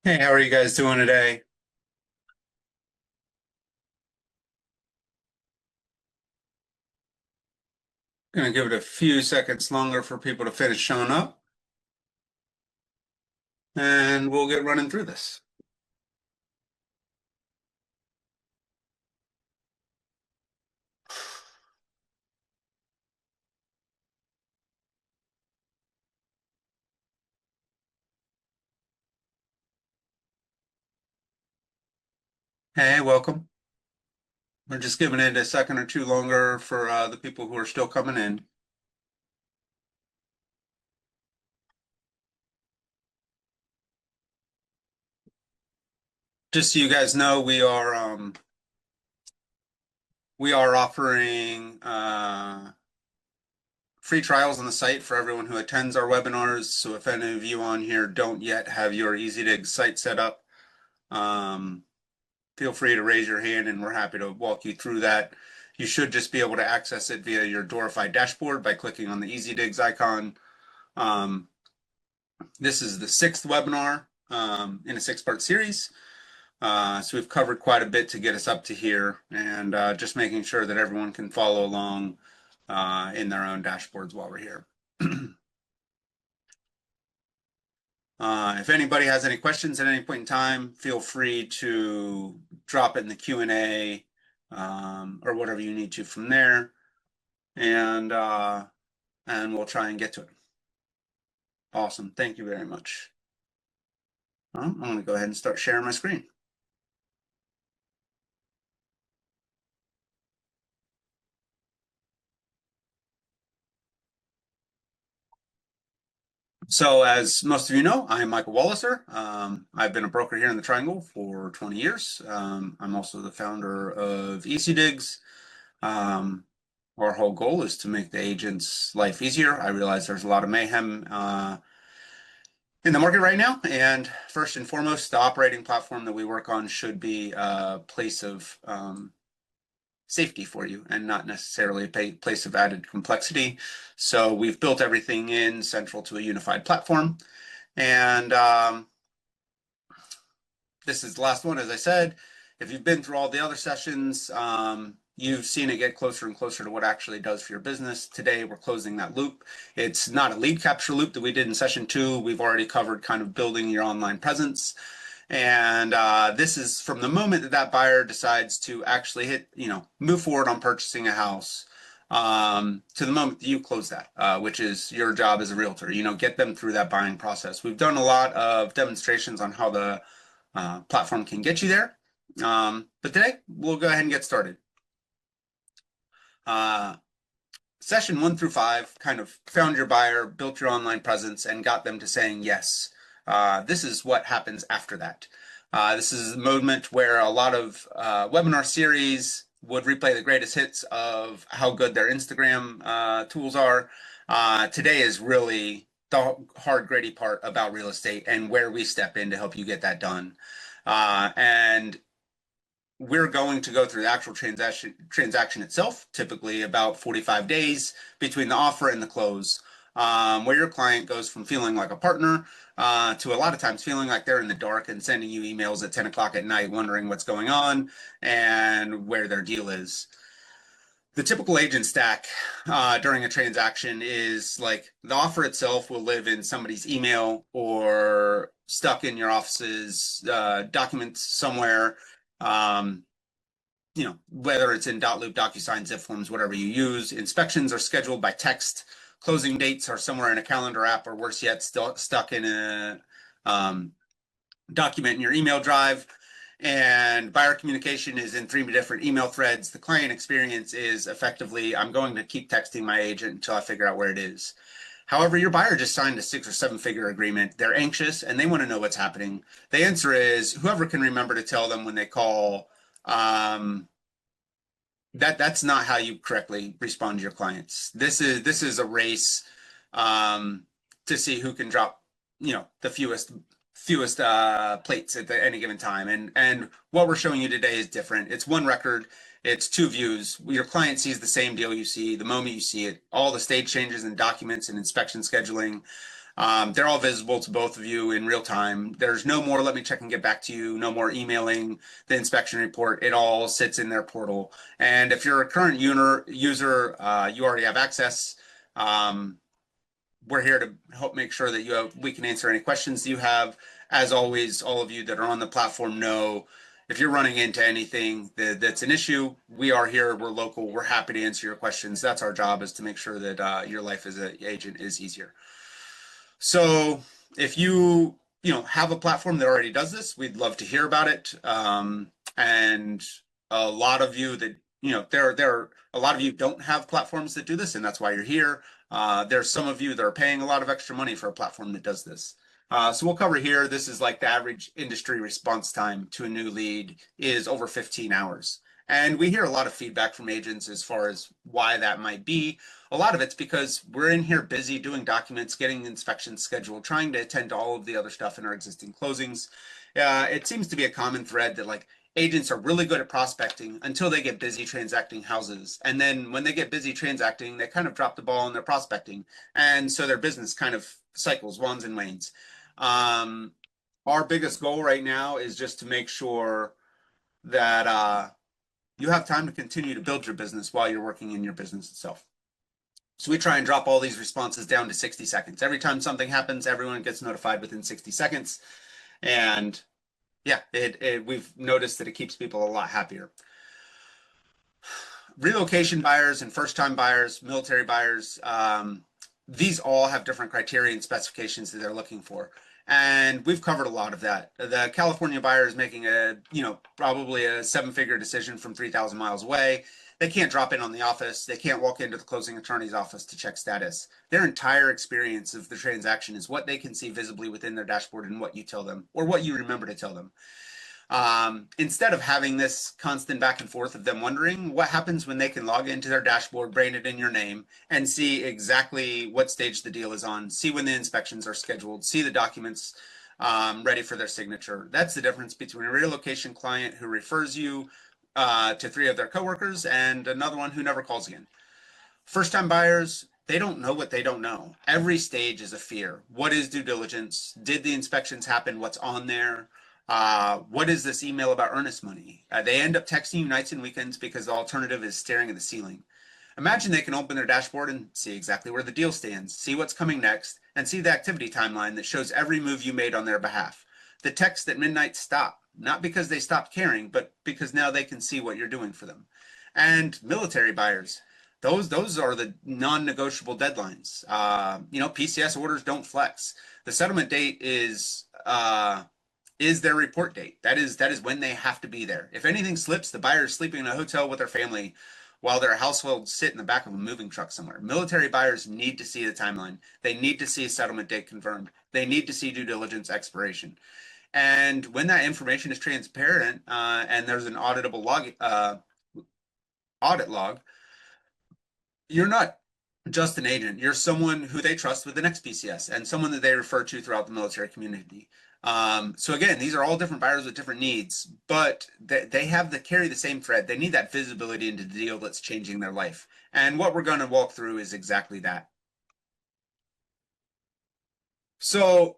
Hey, how are you guys doing today? Gonna give it a few seconds longer for people to finish showing up, and we'll get running through this. Hey, welcome. We're just giving it a second or two longer for the people who are still coming in. Just so you guys know, we are offering free trials on the site for everyone who attends our webinars. So if any of you on here don't yet have your EasyDigz site set up, um, feel free to raise your hand and we're happy to walk you through that. You should just be able to access it via your Doorify dashboard by clicking on the EasyDigz icon. Um, this is the sixth webinar in a six-part series. So we've covered quite a bit to get us up to here, and just making sure that everyone can follow along in their own dashboards while we're here. If anybody has any questions at any point in time, feel free to drop it in the Q&A or whatever you need to from there, and we'll try and get to it. Awesome. Thank you very much. I'm going to go ahead and start sharing my screen. So as most of you know, I'm Michael Walliser. I've been a broker here in the Triangle for 20 years. I'm also the founder of EasyDigz. Our whole goal is to make the agent's life easier. I realize there's a lot of mayhem in the market right now, and first and foremost, the operating platform that we work on should be a place of safety for you and not necessarily a place of added complexity. So we've built everything in central to a unified platform. And this is the last one, as I said. If you've been through all the other sessions, you've seen it get closer and closer to what it actually does for your business. Today, we're closing that loop. It's not a lead capture loop that we did in session 2. We've already covered kind of building your online presence. And this is from the moment that that buyer decides to actually move forward on purchasing a house to the moment that you close that, which is your job as a realtor, get them through that buying process. We've done a lot of demonstrations on how the platform can get you there. But today we'll go ahead and get started. Session 1 through 5 kind of found your buyer, built your online presence, and got them to saying yes. This is what happens after that. This is a moment where a lot of webinar series would replay the greatest hits of how good their Instagram tools are. Today is really the hard, gritty part about real estate and where we step in to help you get that done. And we're going to go through the actual transaction itself, typically about 45 days between the offer and the close, where your client goes from feeling like a partner to a lot of times feeling like they're in the dark and sending you emails at 10 o'clock at night wondering what's going on and where their deal is. The typical agent stack during a transaction is like the offer itself will live in somebody's email or stuck in your office's documents somewhere. Whether it's in .loop, DocuSign, zip forms, whatever you use. Inspections are scheduled by text. Closing dates are somewhere in a calendar app, or worse yet, still stuck in a document in your email drive. And buyer communication is in 3 different email threads. The client experience is effectively, I'm going to keep texting my agent until I figure out where it is. However, your buyer just signed a 6 or 7 figure agreement. They're anxious and they want to know what's happening. The answer is whoever can remember to tell them when they call. That's not how you correctly respond to your clients. This is a race to see who can drop the fewest plates at any given time. And what we're showing you today is different. It's one record. It's 2 views. Your client sees the same deal you see the moment you see it. All the stage changes and documents and inspection scheduling. They're all visible to both of you in real time. There's no more let me check and get back to you, no more emailing the inspection report. It all sits in their portal. And if you're a current user, you already have access. We're here to help make sure that we can answer any questions you have. As always, all of you that are on the platform know if you're running into anything that's an issue, we are here, we're local, we're happy to answer your questions. That's our job, is to make sure that your life as an agent is easier. So if you have a platform that already does this, we'd love to hear about it. And a lot of you that, there are a lot of you don't have platforms that do this, and that's why you're here. There's some of you that are paying a lot of extra money for a platform that does this. So we'll cover here, this is like the average industry response time to a new lead is over 15 hours. And we hear a lot of feedback from agents as far as why that might be. A lot of it's because we're in here busy doing documents, getting inspections scheduled, trying to attend to all of the other stuff in our existing closings. It seems to be a common thread that like agents are really good at prospecting until they get busy transacting houses. And then when they get busy transacting, they kind of drop the ball in their prospecting. And so their business kind of cycles, wans and wanes. Our biggest goal right now is just to make sure that you have time to continue to build your business while you're working in your business itself. So we try and drop all these responses down to 60 seconds. Every time something happens, everyone gets notified within 60 seconds. And yeah, we've noticed that it keeps people a lot happier. Relocation buyers and first-time buyers, military buyers, these all have different criteria and specifications that they're looking for. And we've covered a lot of that. The California buyer is making probably a 7-figure decision from 3,000 miles away. They can't drop in on the office. They can't walk into the closing attorney's office to check status. Their entire experience of the transaction is what they can see visibly within their dashboard and what you tell them, or what you remember to tell them. Instead of having this constant back and forth of them wondering what happens when they can log into their dashboard, branded in your name, and see exactly what stage the deal is on, see when the inspections are scheduled, see the documents ready for their signature. That's the difference between a relocation client who refers you to 3 of their coworkers and another one who never calls again. First-time buyers, they don't know what they don't know. Every stage is a fear. What is due diligence? Did the inspections happen? What's on there? What is this email about earnest money? They end up texting you nights and weekends because the alternative is staring at the ceiling. Imagine they can open their dashboard and see exactly where the deal stands, see what's coming next, and see the activity timeline that shows every move you made on their behalf. The text at midnight stop, not because they stopped caring, but because now they can see what you're doing for them. And military buyers, those are the non-negotiable deadlines. PCS orders don't flex. The settlement date is their report date. That is when they have to be there. If anything slips, the buyer is sleeping in a hotel with their family while their household sit in the back of a moving truck somewhere. Military buyers need to see the timeline. They need to see a settlement date confirmed. They need to see due diligence expiration. And when that information is transparent and there's an auditable audit log, you're not just an agent. You're someone who they trust with the next PCS and someone that they refer to throughout the military community. So again, these are all different buyers with different needs, but they carry the same thread. They need that visibility into the deal that's changing their life. And what we're going to walk through is exactly that. So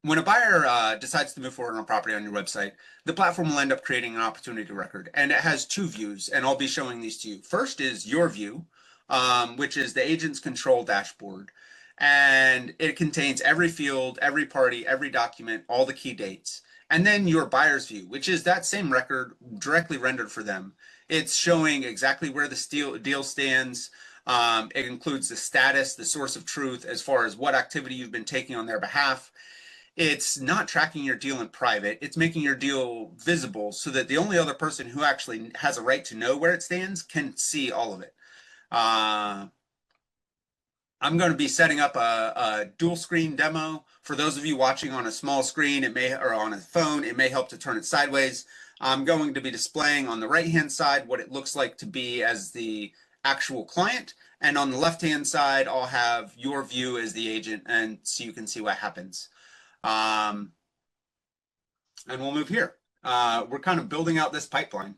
when a buyer decides to move forward on a property on your website, the platform will end up creating an opportunity record, and it has 2 views, and I'll be showing these to you. First is your view, which is the agent's control dashboard, and it contains every field, every party, every document, all the key dates. And then your buyer's view, which is that same record directly rendered for them. It's showing exactly where the deal stands. It includes the status, the source of truth, as far as what activity you've been taking on their behalf. It's not tracking your deal in private. It's making your deal visible so that the only other person who actually has a right to know where it stands can see all of it. I'm going to be setting up a dual screen demo. For those of you watching on a small screen, or on a phone, it may help to turn it sideways. I'm going to be displaying on the right-hand side what it looks like to be as the actual client. And on the left-hand side, I'll have your view as the agent, and so you can see what happens. And we'll move here. We're kind of building out this pipeline.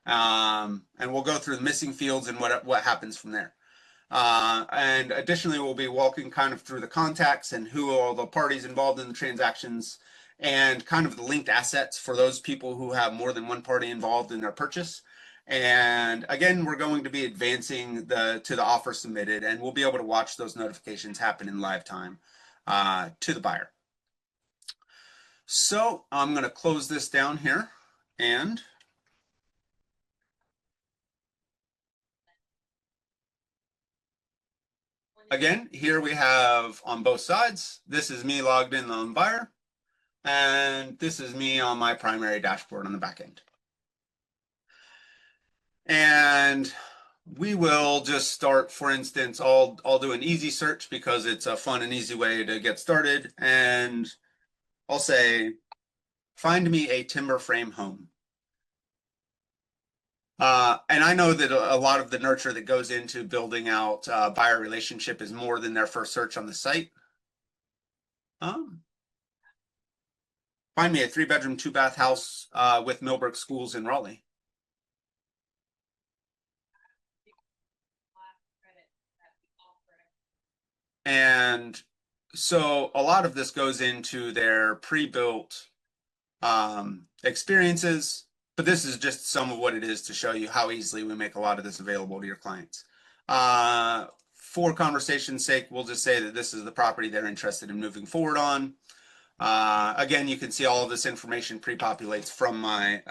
And we'll go through the missing fields and what happens from there. And additionally, we'll be walking kind of through the contacts and who are all the parties involved in the transactions and kind of the linked assets for those people who have more than one party involved in their purchase. And again, we're going to be advancing to the offer submitted, and we'll be able to watch those notifications happen in live time to the buyer. So I'm going to close this down here, and again, here we have on both sides, this is me logged in on buyer, and this is me on my primary dashboard on the back end. And we will just start, for instance, I'll do an easy search because it's a fun and easy way to get started. And I'll say, find me a timber frame home. And I know that a lot of the nurture that goes into building out buyer relationship is more than their first search on the site. Find me a 3-bedroom, 2-bath house with Millbrook schools in Raleigh. And so a lot of this goes into their pre-built experiences, but this is just some of what it is to show you how easily we make a lot of this available to your clients. For conversation's sake, we'll just say that this is the property they're interested in moving forward on. Again, you can see all of this information pre-populates from my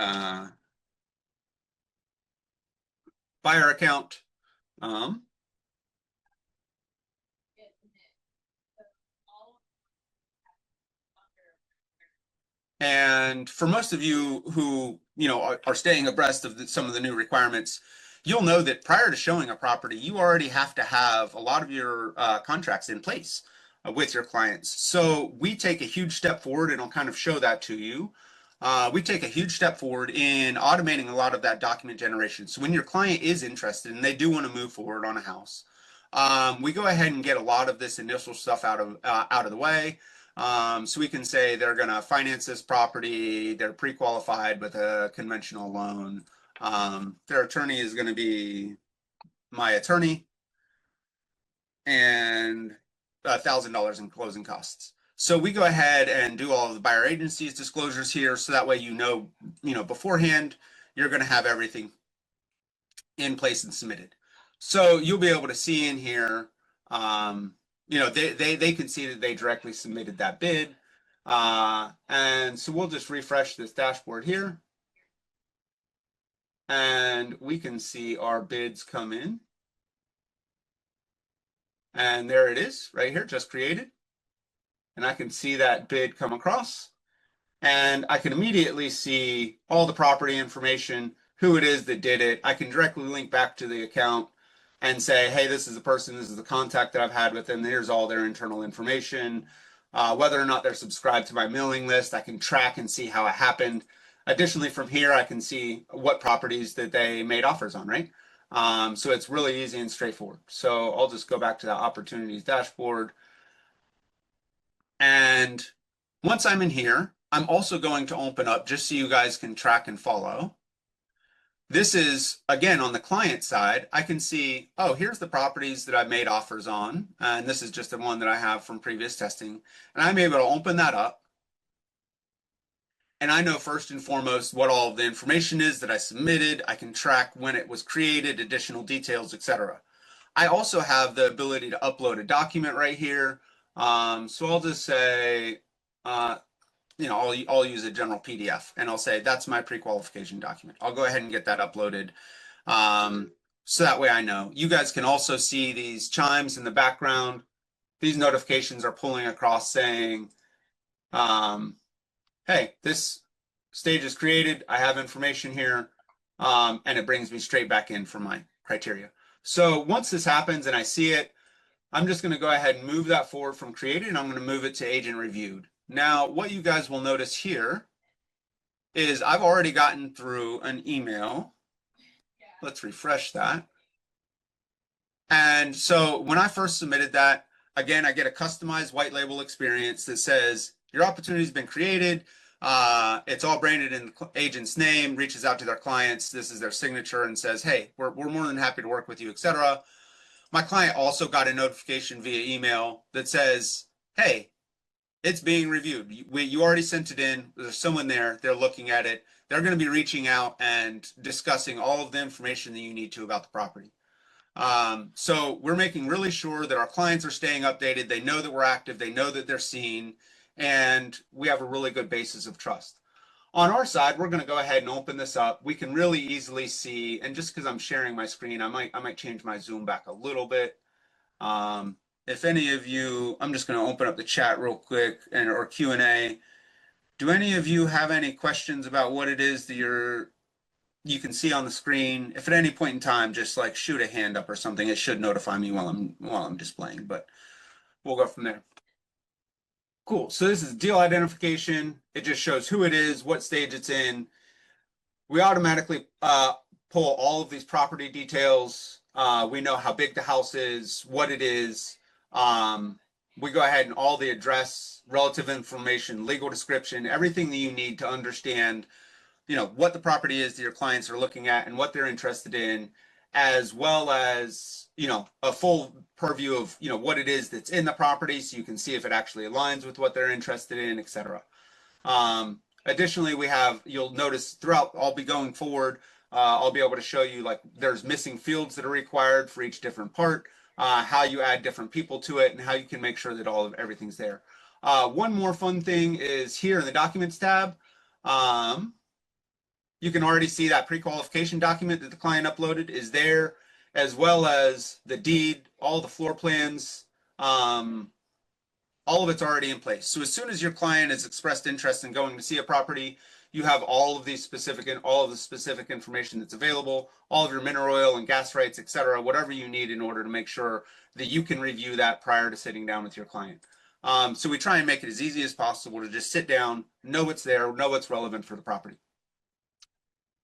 buyer account. And for most of you who are staying abreast of some of the new requirements, you'll know that prior to showing a property, you already have to have a lot of your contracts in place with your clients. So we take a huge step forward, and I'll kind of show that to you. We take a huge step forward in automating a lot of that document generation. So when your client is interested and they do want to move forward on a house, we go ahead and get a lot of this initial stuff out of the way. So we can say they're going to finance this property, they're pre-qualified with a conventional loan. Their attorney is going to be my attorney, and $1,000 in closing costs. So we go ahead and do all of the buyer agencies disclosures here, so that way beforehand, you're going to have everything in place and submitted. So you'll be able to see in here, they can see that they directly submitted that bid. And so we'll just refresh this dashboard here, and we can see our bids come in. And there it is right here, just created. And I can see that bid come across, and I can immediately see all the property information, who it is that did it. I can directly link back to the account and say, hey, this is the person, this is the contact that I've had with them, here's all their internal information. Whether or not they're subscribed to my mailing list, I can track and see how it happened. Additionally, from here, I can see what properties that they made offers on, right? So it's really easy and straightforward. So I'll just go back to that opportunities dashboard. And once I'm in here, I'm also going to open up, just so you guys can track and follow. This is, again, on the client side, I can see, oh, here's the properties that I've made offers on. And this is just the one that I have from previous testing. And I'm able to open that up. And I know first and foremost what all of the information is that I submitted. I can track when it was created, additional details, etc. I also have the ability to upload a document right here. So I'll just say, I'll use a general PDF, and I'll say that's my pre-qualification document. I'll go ahead and get that uploaded. So that way I know. You guys can also see these chimes in the background. These notifications are pulling across saying, hey, this stage is created. I have information here. And it brings me straight back in for my criteria. So once this happens and I see it, I'm just going to go ahead and move that forward from created, and I'm going to move it to agent reviewed. Now, what you guys will notice here is I've already gotten through an email. Let's refresh that. And so when I first submitted that, again, I get a customized white label experience that says your opportunity has been created. It's all branded in the agent's name, reaches out to their clients. This is their signature and says, hey, we're more than happy to work with you, etc. My client also got a notification via email that says, hey, it's being reviewed. You already sent it in. There's someone there. They're looking at it. They're going to be reaching out and discussing all of the information that you need to about the property. So we're making really sure that our clients are staying updated. They know that we're active. They know that they're seen, and we have a really good basis of trust. On our side, we're going to go ahead and open this up. We can really easily see, and just because I'm sharing my screen, I might change my zoom back a little bit. If any of you, I'm just going to open up the chat real quick and or Q&A. Do any of you have any questions about what it is that you can see on the screen? If at any point in time, just like shoot a hand up or something, it should notify me while I'm displaying, but we'll go from there. Cool. So this is deal identification. It just shows who it is, what stage it's in. We automatically pull all of these property details. We know how big the house is, what it is. We go ahead and all the address, relative information, legal description, everything that you need to understand, what the property is that your clients are looking at and what they're interested in, as well as, a full purview of, what it is that's in the property so you can see if it actually aligns with what they're interested in, etc. Additionally, you'll notice throughout, I'll be going forward, I'll be able to show you like there's missing fields that are required for each different part, how you add different people to it, and how you can make sure that everything's there. One more fun thing is here in the Documents tab, you can already see that pre-qualification document that the client uploaded is there, as well as the deed, all the floor plans, all of it's already in place. So as soon as your client has expressed interest in going to see a property, you have all of the specific information that's available, all of your mineral oil and gas rights, etc., whatever you need in order to make sure that you can review that prior to sitting down with your client. So we try and make it as easy as possible to just sit down, know what's there, know what's relevant for the property.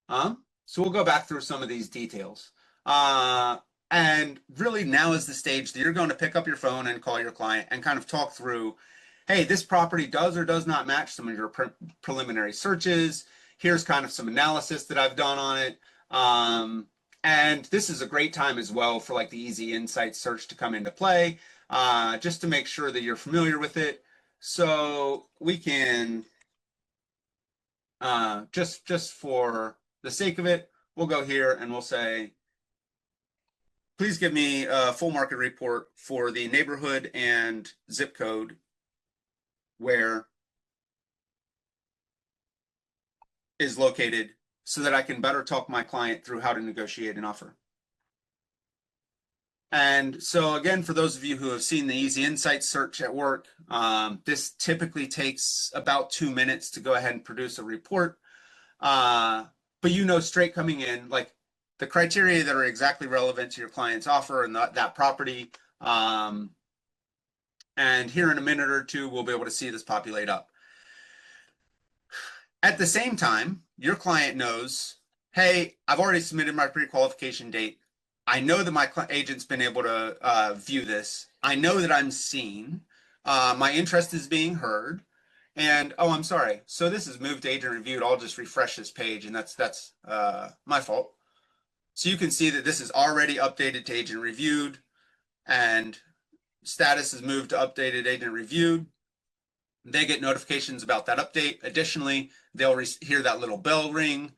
So we'll go back through some of these details. And really now is the stage that you're going to pick up your phone and call your client and kind of talk through, hey, this property does or does not match some of your preliminary searches. Here's kind of some analysis that I've done on it. And this is a great time as well for like the Easy Insights search to come into play, just to make sure that you're familiar with it. So we can, just for the sake of it, we'll go here and we'll say, please give me a full market report for the neighborhood and zip code where is located so that I can better talk my client through how to negotiate an offer. And so again, for those of you who have seen the Easy Insights search at work, this typically takes about 2 minutes to go ahead and produce a report. But straight coming in, like the criteria that are exactly relevant to your client's offer and that property. And here in a minute or two, we'll be able to see this populate up. At the same time, your client knows, hey, I've already submitted my pre-qualification date. I know that my agent's been able to view this. I know that I'm seen. My interest is being heard. And, oh, I'm sorry. So this is moved to agent reviewed. I'll just refresh this page, and that's my fault. So you can see that this is already updated to agent reviewed, and status is moved to updated agent reviewed. They get notifications about that update. Additionally, they'll hear that little bell ring,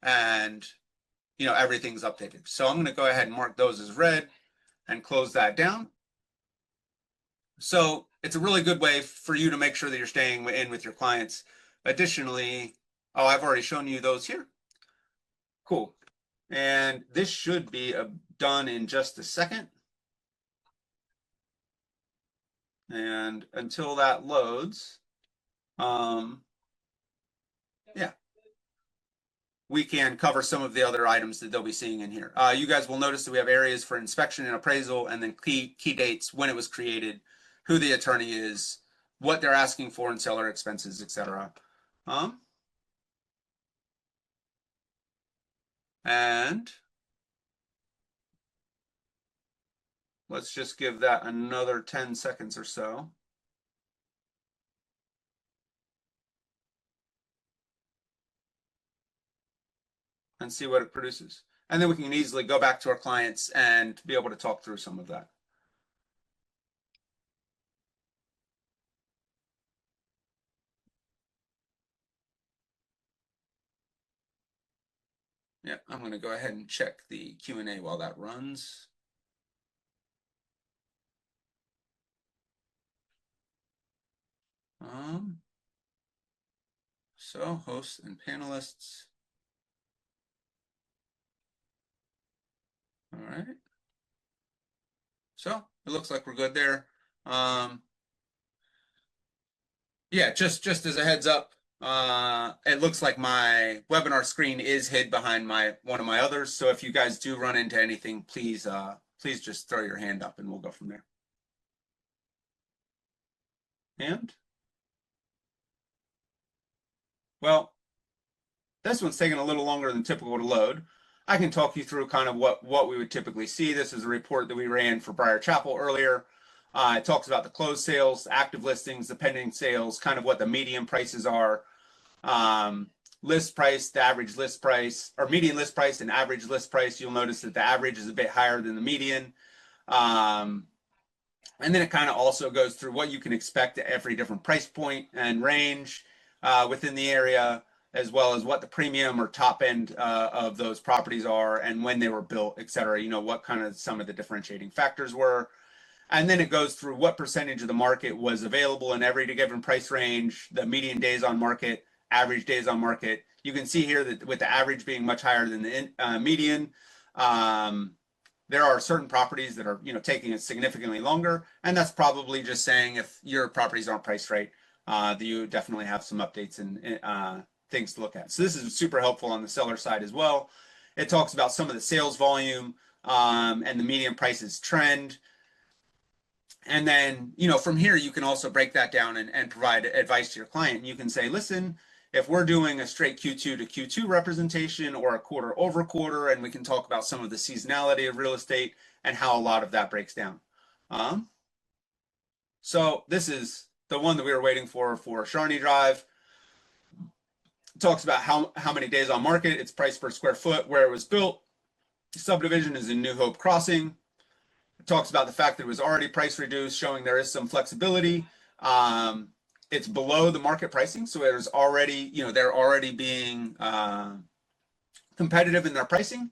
and everything's updated. So I'm going to go ahead and mark those as red and close that down. So it's a really good way for you to make sure that you're staying in with your clients. Additionally, oh, I've already shown you those here. Cool. And this should be done in just a second. And until that loads, yeah, we can cover some of the other items that they'll be seeing in here. You guys will notice that we have areas for inspection and appraisal, and then key dates, when it was created, who the attorney is, what they're asking for in seller expenses, etc. And let's just give that another 10 seconds or so. And see what it produces. And then we can easily go back to our clients and be able to talk through some of that. Yeah, I'm going to go ahead and check the Q&A while that runs. So hosts and panelists. All right. So it looks like we're good there. Yeah, just as a heads up, it looks like my webinar screen is hid behind one of my others. So if you guys do run into anything, please just throw your hand up and we'll go from there. And well, this one's taking a little longer than typical to load. I can talk you through kind of what we would typically see. This is a report that we ran for Briar Chapel earlier. It talks about the closed sales, active listings, the pending sales, kind of what the median prices are, list price, the average list price, or median list price and average list price. You'll notice that the average is a bit higher than the median. And then it kind of also goes through what you can expect at every different price point and range within the area, as well as what the premium or top end of those properties are and when they were built, et cetera. You know, what kind of some of the differentiating factors were. And then it goes through what percentage of the market was available in every given price range, the median days on market, average days on market. You can see here that with the average being much higher than the median, there are certain properties that are, you know, taking it significantly longer, and that's probably just saying if your properties aren't priced right, you definitely have some updates and things to look at. So this is super helpful on the seller side as well. It talks about some of the sales volume and the median prices trend. And then, you know, from here, you can also break that down and provide advice to your client. You can say, listen, if we're doing a straight Q2 to Q2 representation or a quarter over quarter, and we can talk about some of the seasonality of real estate and how a lot of that breaks down. So this is the one that we were waiting for Sharni Drive. It talks about how many days on market, its price per square foot, where it was built. Subdivision is in New Hope Crossing. It talks about the fact that it was already price reduced, showing there is some flexibility. It's below the market pricing, so there's already, you know, they're already being competitive in their pricing.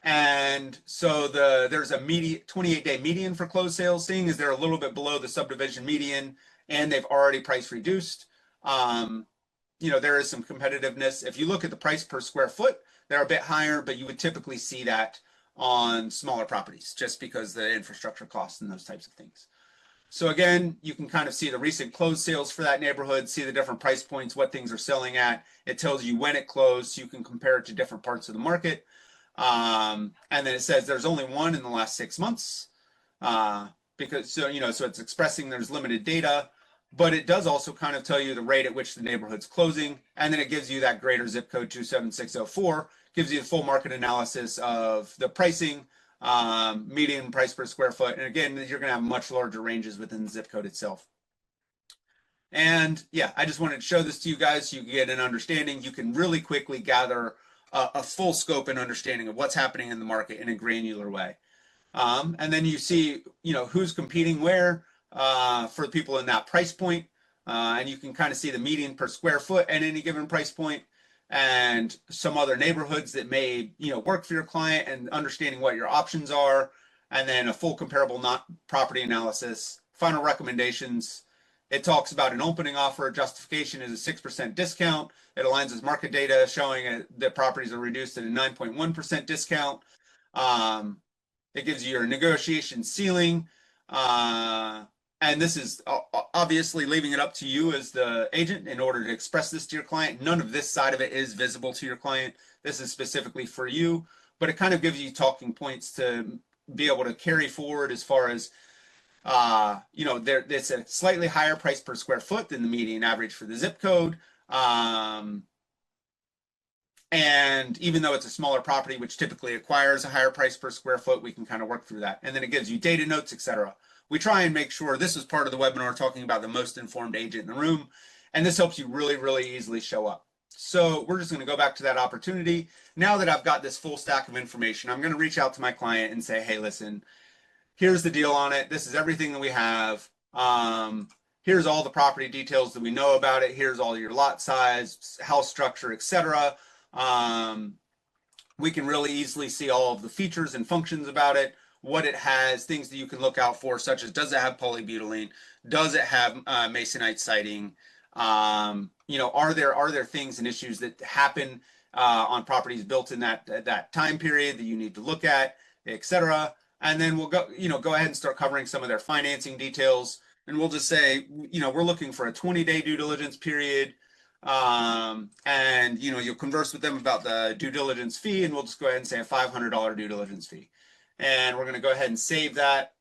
And so there's a 28-day median for closed sales, seeing as they're a little bit below the subdivision median and they've already price reduced. You know, there is some competitiveness. If you look at the price per square foot, they're a bit higher, but you would typically see that on smaller properties just because the infrastructure costs and those types of things. So again, you can kind of see the recent closed sales for that neighborhood, see the different price points, what things are selling at. It tells you when it closed, so you can compare it to different parts of the market. And then it says there's only one in the last 6 months because, so, you know, so it's expressing there's limited data, but it does also kind of tell you the rate at which the neighborhood's closing. And then it gives you that greater zip code 27604, gives you the full market analysis of the pricing, median price per square foot. And again, you're going to have much larger ranges within the zip code itself. And yeah, I just wanted to show this to you guys so you can get an understanding. You can really quickly gather a full scope and understanding of what's happening in the market in a granular way. And then you see, you know, who's competing where for people in that price point. And you can kind of see the median per square foot at any given price point, and some other neighborhoods that may, you know, work for your client, and understanding what your options are, and then a full comparable property analysis. Final recommendations. It talks about an opening offer. Justification is a 6% discount. It aligns with market data showing that properties are reduced at a 9.1% discount. It gives you your negotiation ceiling. And this is obviously leaving it up to you as the agent in order to express this to your client. None of this side of it is visible to your client. This is specifically for you, but it kind of gives you talking points to be able to carry forward as far as, you know, it's a slightly higher price per square foot than the median average for the zip code. And even though it's a smaller property, which typically acquires a higher price per square foot, we can kind of work through that. And then it gives you data notes, etc. We try and make sure this is part of the webinar talking about the most informed agent in the room. And this helps you really, really easily show up. So we're just going to go back to that opportunity. Now that I've got this full stack of information, I'm going to reach out to my client and say, hey, listen, here's the deal on it. This is everything that we have. Here's all the property details that we know about it. Here's all your lot size, house structure, etc. We can really easily see all of the features and functions about it, what it has, things that you can look out for, such as does it have polybutylene? Does it have masonite siding? Are there things and issues that happen on properties built in that time period that you need to look at, etc. And then we'll go ahead and start covering some of their financing details. And we'll just say, we're looking for a 20-day due diligence period. And you'll converse with them about the due diligence fee, and we'll just go ahead and say a $500 due diligence fee. And we're going to go ahead and save that.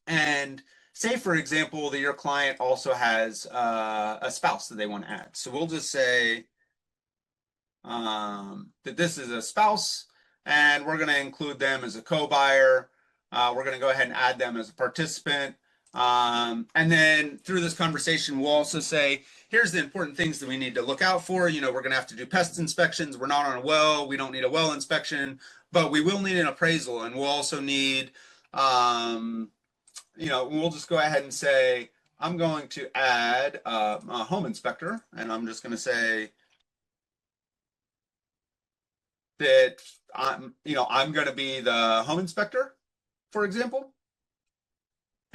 And say, for example, that your client also has a spouse that they want to add. So we'll just say that this is a spouse, and we're going to include them as a co-buyer. We're going to go ahead and add them as a participant. And then through this conversation, we'll also say, here's the important things that we need to look out for. We're going to have to do pest inspections. We're not on a well. We don't need a well inspection, but we will need an appraisal. And we'll also need, we'll just go ahead and say, I'm going to add a home inspector, and I'm just going to say that I'm going to be the home inspector, for example.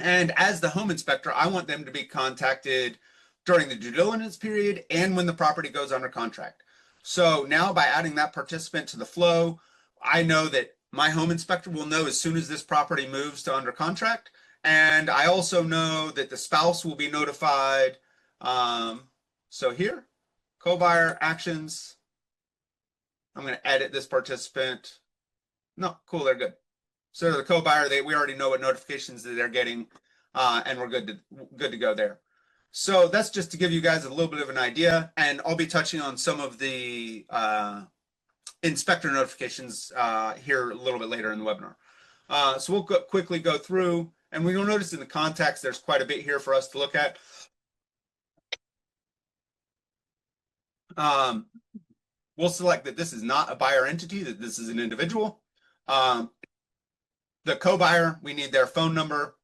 And as the home inspector, I want them to be contacted during the due diligence period and when the property goes under contract. So now by adding that participant to the flow, I know that my home inspector will know as soon as this property moves to under contract. And I also know that the spouse will be notified. So here, co-buyer actions. I'm going to edit this participant. No, cool, they're good. So the co-buyer, we already know what notifications that they're getting, and we're good to go there. So that's just to give you guys a little bit of an idea, and I'll be touching on some of the inspector notifications here a little bit later in the webinar. So we'll quickly go through, and we'll notice in the context there's quite a bit here for us to look at. We'll select that this is not a buyer entity, that this is an individual. The co-buyer, we need their phone number.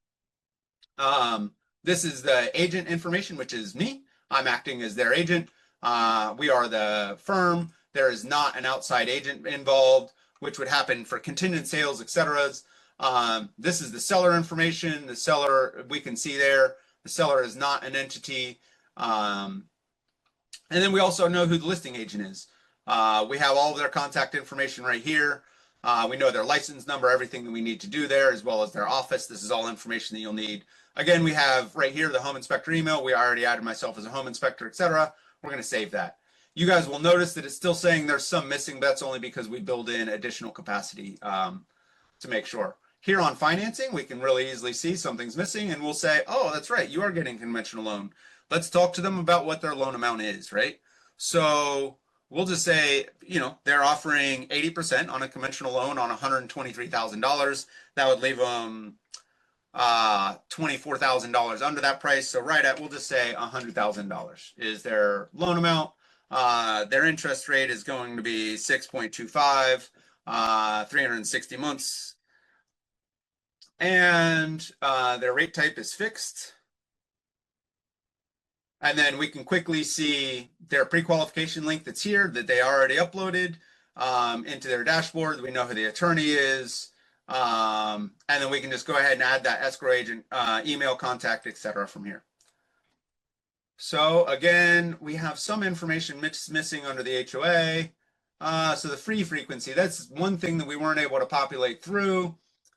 This is the agent information, which is me. I'm acting as their agent. We are the firm. There is not an outside agent involved, which would happen for contingent sales, etc. This is the seller information. The seller, we can see there, the seller is not an entity. And then we also know who the listing agent is. We have all of their contact information right here. We know their license number, everything that we need to do there, as well as their office. This is all information that you'll need. Again, we have right here the home inspector email. We already added myself as a home inspector, etc. We're going to save that. You guys will notice that it's still saying there's some missing, but that's only because we build in additional capacity to make sure. Here on financing, we can really easily see something's missing, and we'll say, oh, that's right, you are getting a conventional loan. Let's talk to them about what their loan amount is, right? So we'll just say, they're offering 80% on a conventional loan on $123,000. That would leave them $24,000 under that price. So we'll just say $100,000 is their loan amount. Their interest rate is going to be 6.25, 360 months. And their rate type is fixed. And then we can quickly see their pre-qualification link that's here that they already uploaded into their dashboard. We know who the attorney is. And then we can just go ahead and add that escrow agent email contact, etc. from here. So again, we have some information missing under the HOA. So the free frequency, that's one thing that we weren't able to populate through.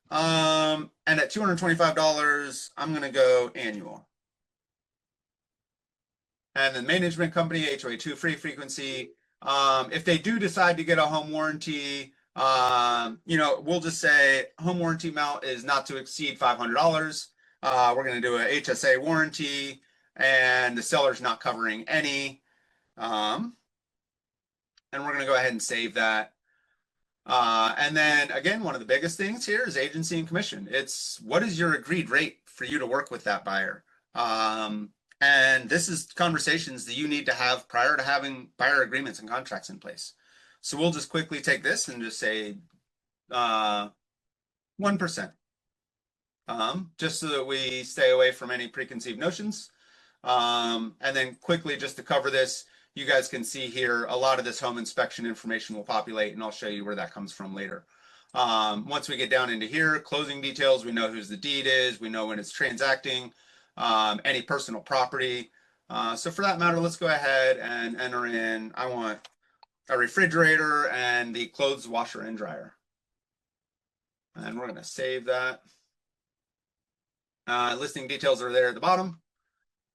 And at $225, I'm going to go annual. And the management company, HOA2 free frequency. If they do decide to get a home warranty, we'll just say home warranty amount is not to exceed $500. We're going to do a HSA warranty, and the seller's not covering any. And we're going to go ahead and save that. And then again, one of the biggest things here is agency and commission. It's what is your agreed rate for you to work with that buyer? And this is conversations that you need to have prior to having buyer agreements and contracts in place. So we'll just quickly take this and just say 1%, just so that we stay away from any preconceived notions. And then quickly, just to cover this, you guys can see here a lot of this home inspection information will populate, and I'll show you where that comes from later. Once we get down into here, closing details, we know whose the deed is, we know when it's transacting, any personal property. So for that matter, let's go ahead and enter in, I want a refrigerator and the clothes washer and dryer. And we're going to save that. Listing details are there at the bottom.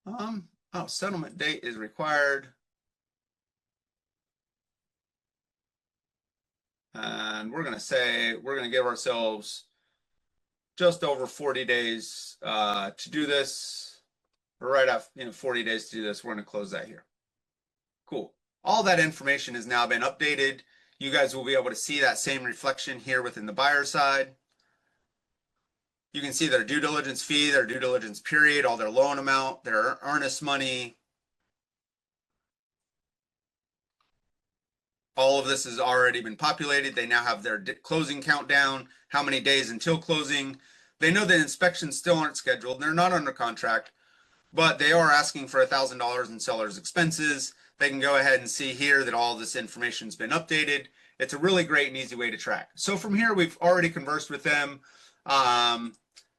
Oh, settlement date is required. And we're going to say, we're going to give ourselves just over 40 days to do this. Or right after, 40 days to do this. We're going to close that here. Cool. All that information has now been updated. You guys will be able to see that same reflection here within the buyer side. You can see their due diligence fee, their due diligence period, all their loan amount, their earnest money. All of this has already been populated. They now have their closing countdown, how many days until closing. They know that inspections still aren't scheduled. They're not under contract, but they are asking for $1,000 in seller's expenses. They can go ahead and see here that all this information has been updated. It's a really great and easy way to track. So from here, we've already conversed with them.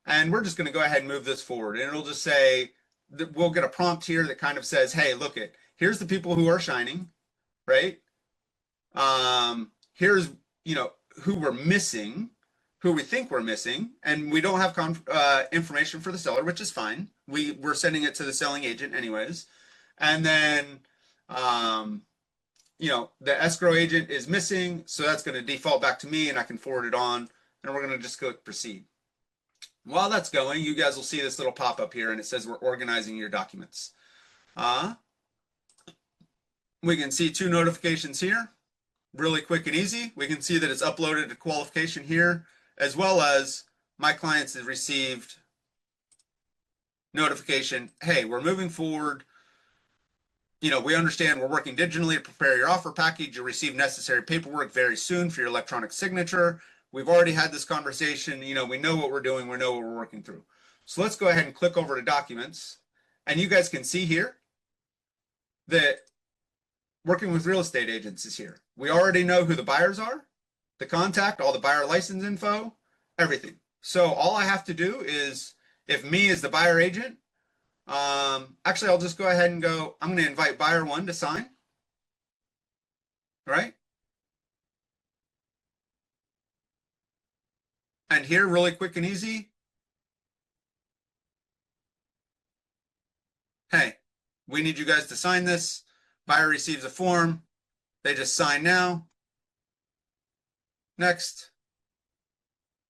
And we're just going to go ahead and move this forward. And it'll just say, that we'll get a prompt here that kind of says, hey, look it, here's the people who are shining, right? Here's, who we're missing, who we think we're missing, and we don't have information for the seller, which is fine. We're sending it to the selling agent anyways. And then, the escrow agent is missing, so that's going to default back to me and I can forward it on, and we're going to just click proceed. While that's going, you guys will see this little pop-up here and it says we're organizing your documents. We can see 2 notifications here, really quick and easy. We can see that it's uploaded a qualification here, as well as my clients have received notification, hey, we're moving forward. We understand we're working digitally to prepare your offer package. You'll receive necessary paperwork very soon for your electronic signature. We've already had this conversation. We know what we're doing. We know what we're working through. So let's go ahead and click over to documents. And you guys can see here that working with real estate agents is here. We already know who the buyers are, the contact, all the buyer license info, everything. So all I have to do is, if me as the buyer agent, actually, I'll just go ahead and go, I'm going to invite buyer 1 to sign, right? And here, really quick and easy, hey, we need you guys to sign this. Buyer receives a form. They just sign now. Next.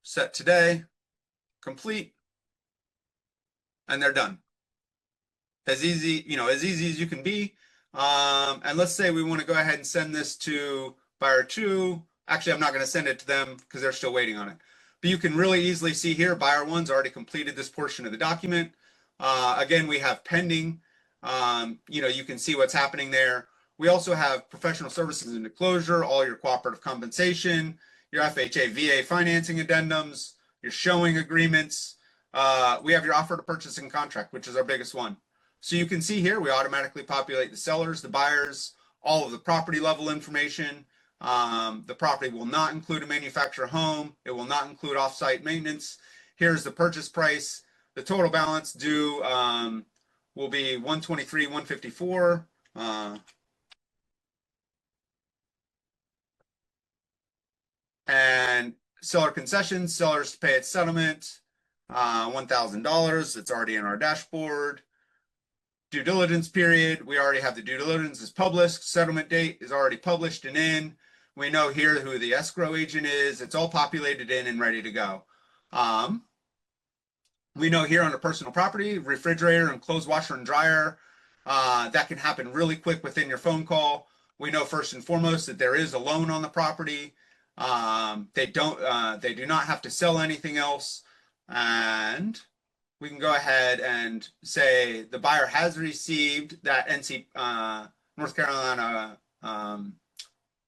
Set today. Complete. And they're done. As easy, as easy as you can be. And let's say we want to go ahead and send this to buyer 2. Actually, I'm not going to send it to them because they're still waiting on it. But you can really easily see here, buyer 1's already completed this portion of the document. Again, we have pending. You can see what's happening there. We also have professional services and disclosure, all your cooperative compensation, your FHA, VA financing addendums, your showing agreements. We have your offer to purchase and contract, which is our biggest one. So you can see here, we automatically populate the sellers, the buyers, all of the property level information. The property will not include a manufacturer home. It will not include off-site maintenance. Here's the purchase price. The total balance due will be $123,154. And seller concessions, sellers to pay at settlement, $1,000. It's already in our dashboard. Due diligence period, we already have the due diligence is published. Settlement date is already published and in. We know here who the escrow agent is. It's all populated in and ready to go. We know here under personal property, refrigerator and clothes washer and dryer, that can happen really quick within your phone call. We know first and foremost that there is a loan on the property. They do not have to sell anything else. And we can go ahead and say the buyer has received that NC North Carolina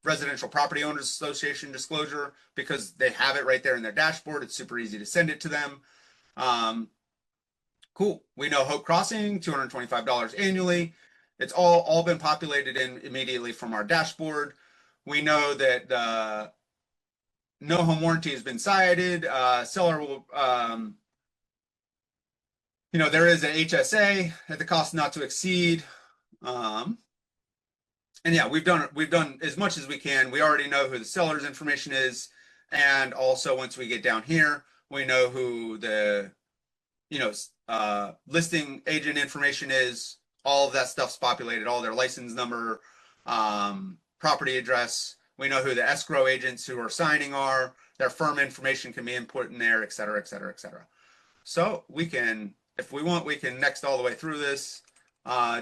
Residential Property Owners Association disclosure because they have it right there in their dashboard. It's super easy to send it to them. Cool. We know Hope Crossing, $225 annually. It's all been populated in immediately from our dashboard. We know that no home warranty has been cited. Seller will, there is an HSA at the cost not to exceed. And yeah, we've done as much as we can. We already know who the seller's information is. And also once we get down here, we know who the, listing agent information is. All of that stuff's populated, all their license number, property address. We know who the escrow agents who are signing are. Their firm information can be input in there, et cetera, et cetera, et cetera. So we can, if we want, we can next all the way through this,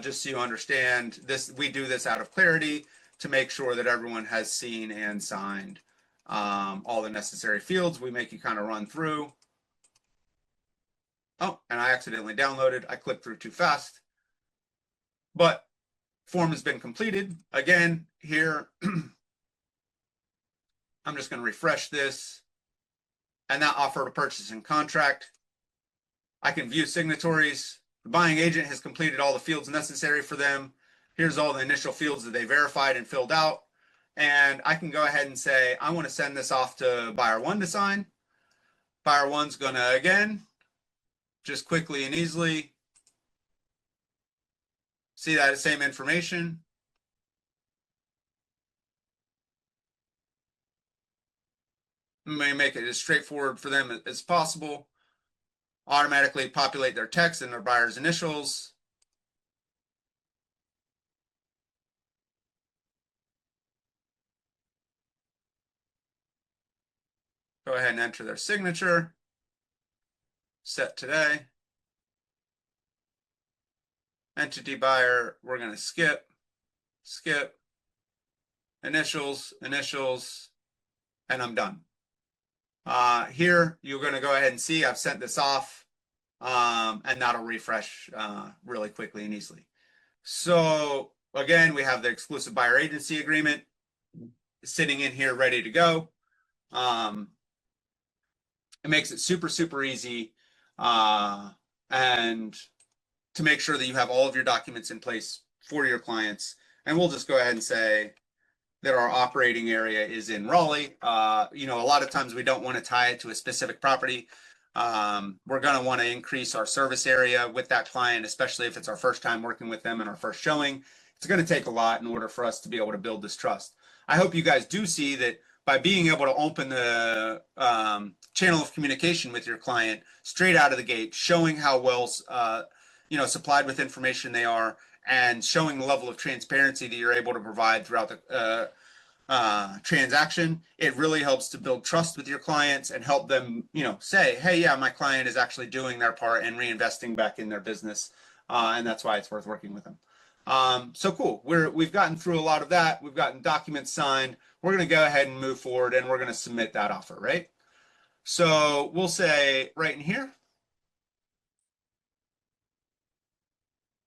just so you understand this. We do this out of clarity to make sure that everyone has seen and signed all the necessary fields. We make you kind of run through. Oh, and I accidentally downloaded. I clicked through too fast. But form has been completed. Again, here, I'm just going to refresh this. And that offer to purchase and contract. I can view signatories. The buying agent has completed all the fields necessary for them. Here's all the initial fields that they verified and filled out. And I can go ahead and say, I want to send this off to buyer one to sign. Buyer one's going to, again, just quickly and easily see that same information. May make it as straightforward for them as possible. Automatically populate their text and their buyer's initials. Go ahead and enter their signature. Set today. Entity buyer, we're going to skip, initials, and I'm done. Here, you're going to go ahead and see I've sent this off, and that'll refresh really quickly and easily. So again, we have the exclusive buyer agency agreement sitting in here ready to go. It makes it super, super easy. And to make sure that you have all of your documents in place for your clients. And we'll just go ahead and say that our operating area is in Raleigh. A lot of times we don't want to tie it to a specific property. We're going to want to increase our service area with that client, especially if it's our first time working with them and our first showing. It's going to take a lot in order for us to be able to build this trust. I hope you guys do see that by being able to open the channel of communication with your client straight out of the gate, showing how well supplied with information they are, and showing the level of transparency that you're able to provide throughout the transaction, it really helps to build trust with your clients and help them, say, hey, yeah, my client is actually doing their part and reinvesting back in their business. And that's why it's worth working with them. So cool. We've gotten through a lot of that. We've gotten documents signed. We're going to go ahead and move forward, and we're going to submit that offer, right? So we'll say right in here,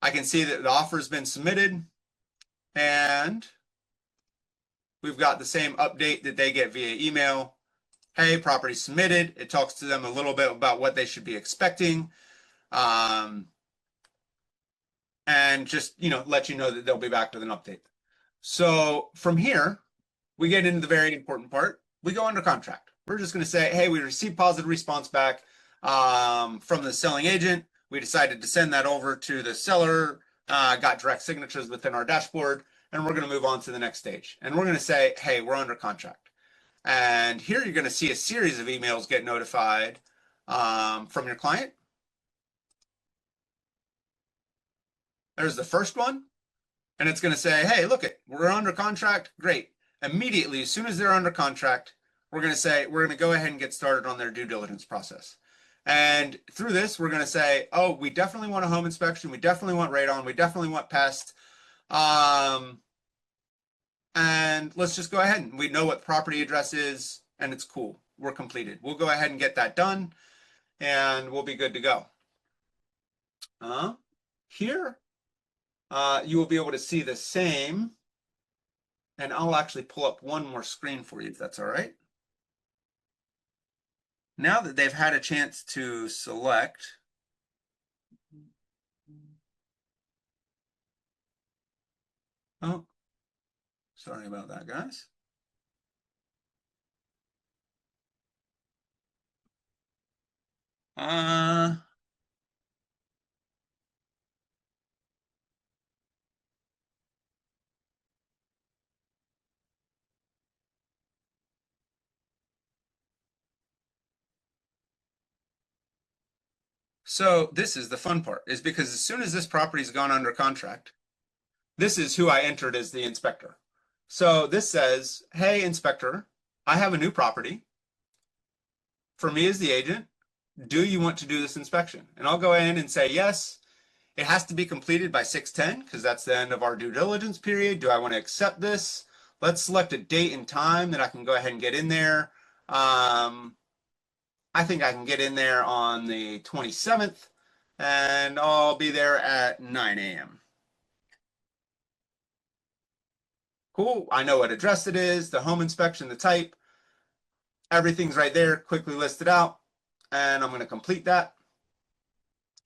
I can see that the offer has been submitted, and we've got the same update that they get via email. Hey, property submitted. It talks to them a little bit about what they should be expecting. And just, let you know that they'll be back with an update. So from here, we get into the very important part. We go under contract. We're just going to say, hey, we received positive response back from the selling agent. We decided to send that over to the seller, got direct signatures within our dashboard, and we're going to move on to the next stage. And we're going to say, hey, we're under contract. And here you're going to see a series of emails get notified from your client. There's the first one, and it's going to say, hey, look we're under contract. Great. Immediately, as soon as they're under contract, we're going to say, we're going to go ahead and get started on their due diligence process. And through this, we're going to say, oh, we definitely want a home inspection. We definitely want radon. We definitely want pest. And let's just go ahead and we know what the property address is, and it's cool. We're completed. We'll go ahead and get that done, and we'll be good to go. Uh, Here, you will be able to see the same, and I'll actually pull up one more screen for you if that's all right. Now that they've had a chance to select, oh, sorry about that, guys. Uh, so this is the fun part, is because as soon as this property's gone under contract, this is who I entered as the inspector. So this says, hey, inspector, I have a new property. For me as the agent, do you want to do this inspection? And I'll go in and say, yes, it has to be completed by 6/10 because that's the end of our due diligence period. Do I want to accept this? Let's select a date and time that I can go ahead and get in there. I think I can get in there on the 27th and I'll be there at 9 a.m. Cool. I know what address it is, the home inspection, the type, everything's right there, quickly listed out. And I'm going to complete that.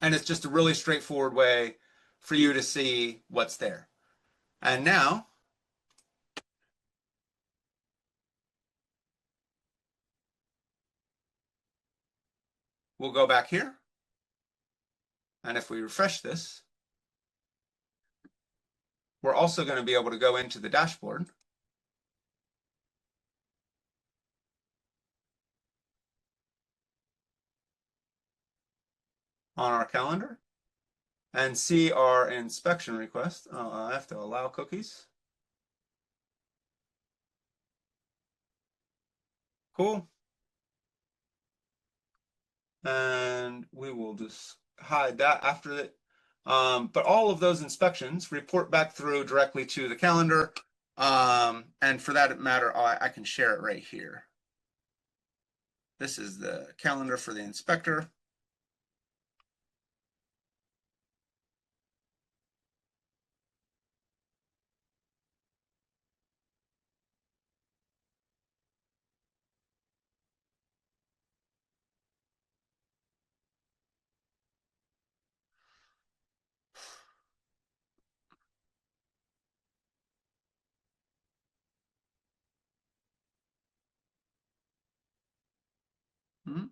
And it's just a really straightforward way for you to see what's there. And now we'll go back here. And if we refresh this, we're also going to be able to go into the dashboard on our calendar and see our inspection request. Oh, I have to allow cookies. Cool. And we will just hide that after it. But all of those inspections report back through directly to the calendar. And for that matter, I can share it right here. This is the calendar for the inspector. Mm-hmm.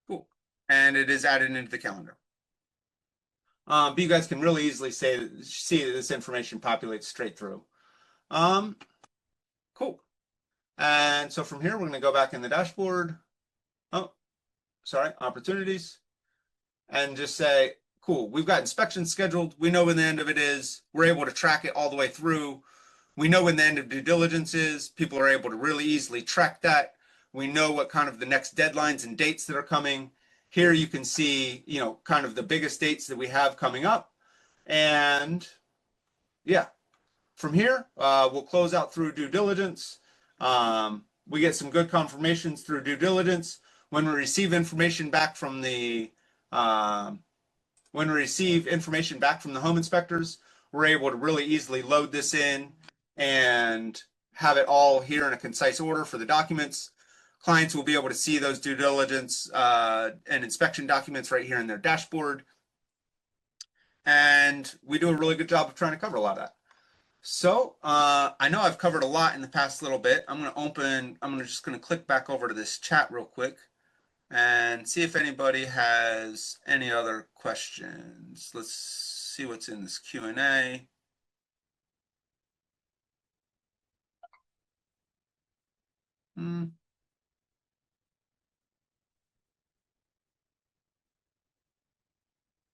Cool. And it is added into the calendar. But you guys can really easily see that this information populates straight through. Cool. And so from here, we're going to go back in the dashboard. Oh, sorry, opportunities. And just say, cool, we've got inspections scheduled. We know when the end of it is. We're able to track it all the way through. We know when the end of due diligence is. People are able to really easily track that. We know what kind of the next deadlines and dates that are coming. Here you can see, kind of the biggest dates that we have coming up. And yeah, from here, we'll close out through due diligence. We get some good confirmations through due diligence. When we receive information back from the home inspectors, we're able to really easily load this in and have it all here in a concise order for the documents. Clients will be able to see those due diligence and inspection documents right here in their dashboard. And we do a really good job of trying to cover a lot of that. So I know I've covered a lot in the past little bit. I'm just going to click back over to this chat real quick and see if anybody has any other questions. Let's see what's in this Q&A.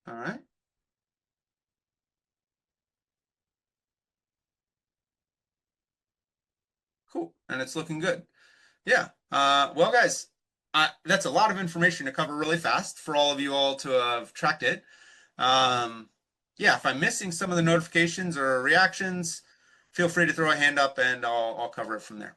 All right. Cool. And it's looking good. Yeah. Well, guys, that's a lot of information to cover really fast for all of you all to have tracked it. Yeah, if I'm missing some of the notifications or reactions, feel free to throw a hand up and I'll cover it from there.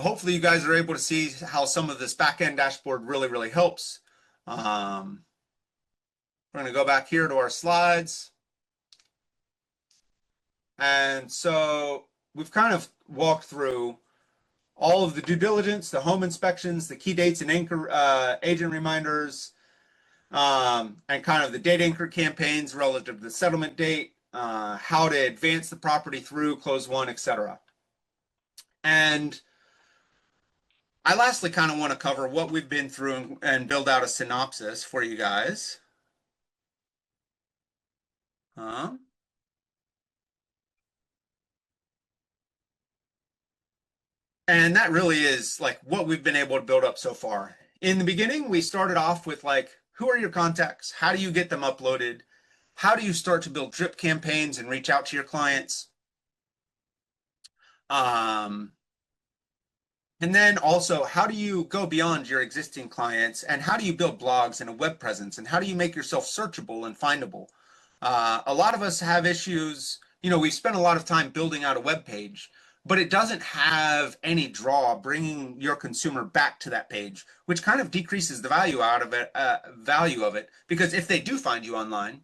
Hopefully you guys are able to see how some of this back-end dashboard really helps. We're going to go back here to our slides. And so we've kind of walked through all of the due diligence, the home inspections, the key dates and anchor agent reminders, and kind of the date anchor campaigns relative to the settlement date, how to advance the property through close one, etc. And I lastly kind of want to cover what we've been through and build out a synopsis for you guys. And that really is like what we've been able to build up so far. In the beginning, we started off with like, who are your contacts? How do you get them uploaded? How do you start to build drip campaigns and reach out to your clients? And then also, how do you go beyond your existing clients, and how do you build blogs and a web presence, and how do you make yourself searchable and findable? A lot of us have issues. We've spent a lot of time building out a web page, but it doesn't have any draw bringing your consumer back to that page, which kind of decreases the value of it. Because if they do find you online,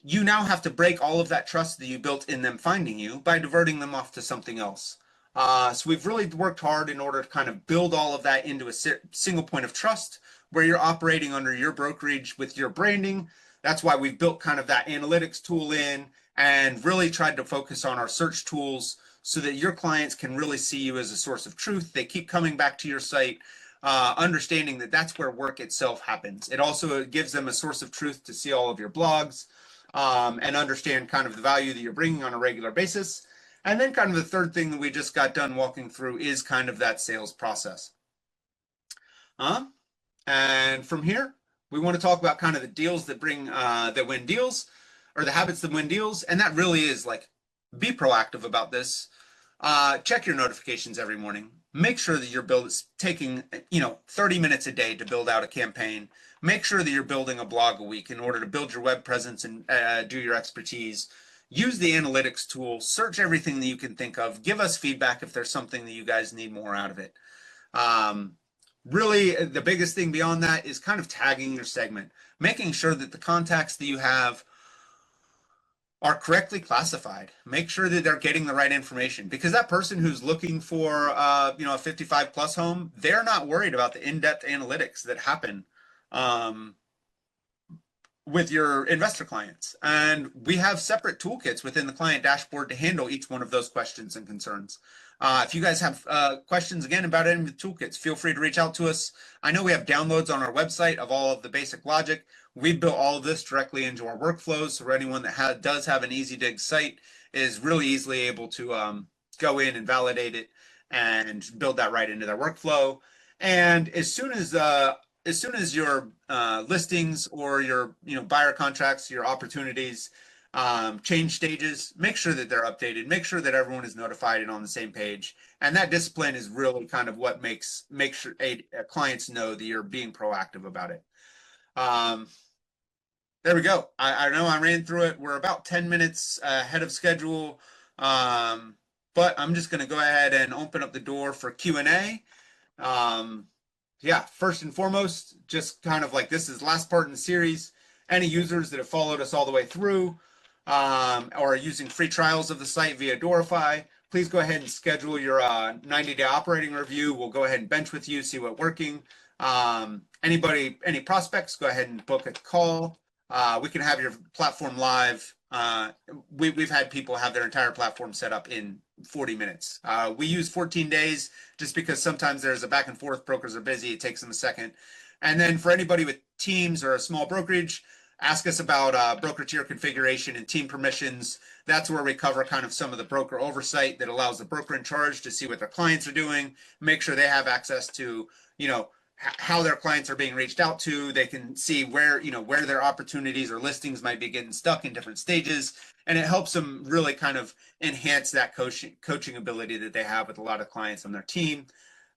you now have to break all of that trust that you built in them finding you by diverting them off to something else. So we've really worked hard in order to kind of build all of that into a single point of trust where you're operating under your brokerage with your branding. That's why we've built kind of that analytics tool in and really tried to focus on our search tools so that your clients can really see you as a source of truth. They keep coming back to your site, understanding that that's where work itself happens. It also gives them a source of truth to see all of your blogs and understand kind of the value that you're bringing on a regular basis. And then kind of the third thing that we just got done walking through is kind of that sales process. And from here, we want to talk about kind of the deals that win deals, or the habits that win deals. And that really is like, be proactive about this. Check your notifications every morning. Make sure that your build is taking 30 minutes a day to build out a campaign. Make sure that you're building a blog a week in order to build your web presence and do your expertise. Use the analytics tool, search everything that you can think of, give us feedback if there's something that you guys need more out of it. Really, the biggest thing beyond that is kind of tagging your segment, making sure that the contacts that you have are correctly classified. Make sure that they're getting the right information, because that person who's looking for a 55 plus home, they're not worried about the in-depth analytics that happen with your investor clients. And we have separate toolkits within the client dashboard to handle each one of those questions and concerns. If you guys have questions again about any of the toolkits, feel free to reach out to us. I know we have downloads on our website of all of the basic logic. We've built all of this directly into our workflows, so anyone that does have an EasyDigz site is really easily able to go in and validate it and build that right into their workflow. And as soon as your listings or your buyer contracts, your opportunities change stages, make sure that they're updated, make sure that everyone is notified and on the same page. And that discipline is really kind of what makes sure clients know that you're being proactive about it. There we go. I know I ran through it. We're about 10 minutes ahead of schedule, but I'm just going to go ahead and open up the door for Q&A. Yeah, first and foremost, just kind of like this is the last part in the series. Any users that have followed us all the way through or are using free trials of the site via Doorify, please go ahead and schedule your 90-day operating review. We'll go ahead and bench with you, see what's working. Any prospects, go ahead and book a call. We can have your platform live. We've had people have their entire platform set up in 40 minutes. We use 14 days just because sometimes there's a back and forth. Brokers are busy. It takes them a second. And then for anybody with teams or a small brokerage, ask us about broker tier configuration and team permissions. That's where we cover kind of some of the broker oversight that allows the broker in charge to see what their clients are doing, make sure they have access to, how their clients are being reached out to. They can see where their opportunities or listings might be getting stuck in different stages. And it helps them really kind of enhance that coaching ability that they have with a lot of clients on their team.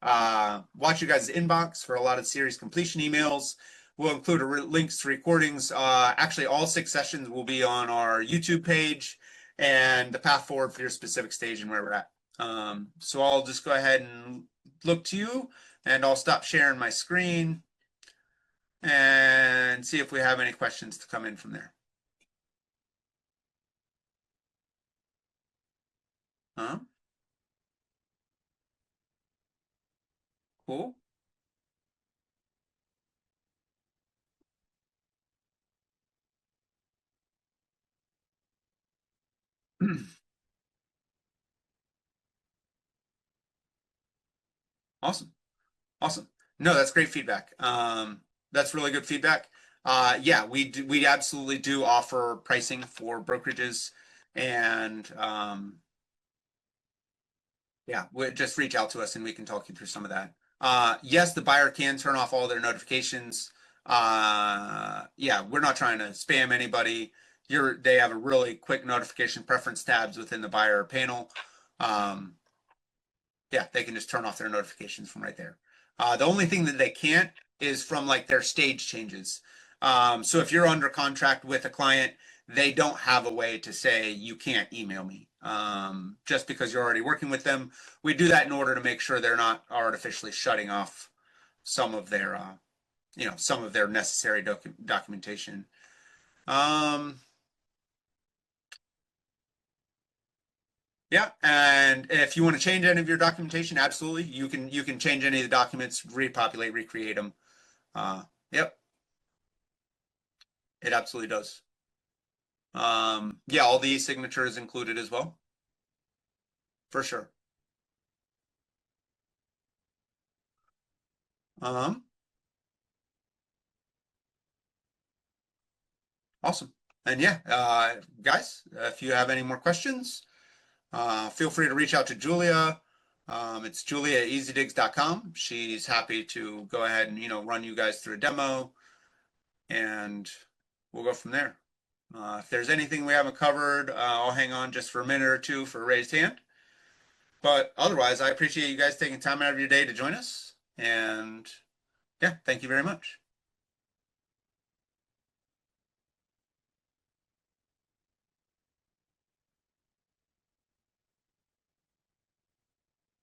Watch you guys' inbox for a lot of series completion emails. We'll include links to recordings. Actually, all 6 sessions will be on our YouTube page and the path forward for your specific stage and where we're at. So I'll just go ahead and look to you, and I'll stop sharing my screen and see if we have any questions to come in from there. Huh? Cool. Awesome. Awesome. No, that's great feedback. That's really good feedback. Yeah, we absolutely do offer pricing for brokerages, and yeah, just reach out to us and we can talk you through some of that. Yes, the buyer can turn off all their notifications. Yeah, we're not trying to spam anybody. They have a really quick notification preference tabs within the buyer panel. Um, yeah, they can just turn off their notifications from right there. The only thing that they can't is from like their stage changes. So if you're under contract with a client, they don't have a way to say you can't email me just because you're already working with them. We do that in order to make sure they're not artificially shutting off some of their, some of their necessary documentation. Um, Yeah, and if you want to change any of your documentation, absolutely, you can change any of the documents, repopulate, recreate them. Yep, it absolutely does. Yeah, all the e-signature is included as well, for sure. Um, awesome. And yeah, guys, if you have any more questions, feel free to reach out to Julia. It's Julia at EasyDigz.com. She's happy to go ahead and run you guys through a demo, and we'll go from there. If there's anything we haven't covered, I'll hang on just for a minute or two for a raised hand. But otherwise, I appreciate you guys taking time out of your day to join us. And yeah, thank you very much.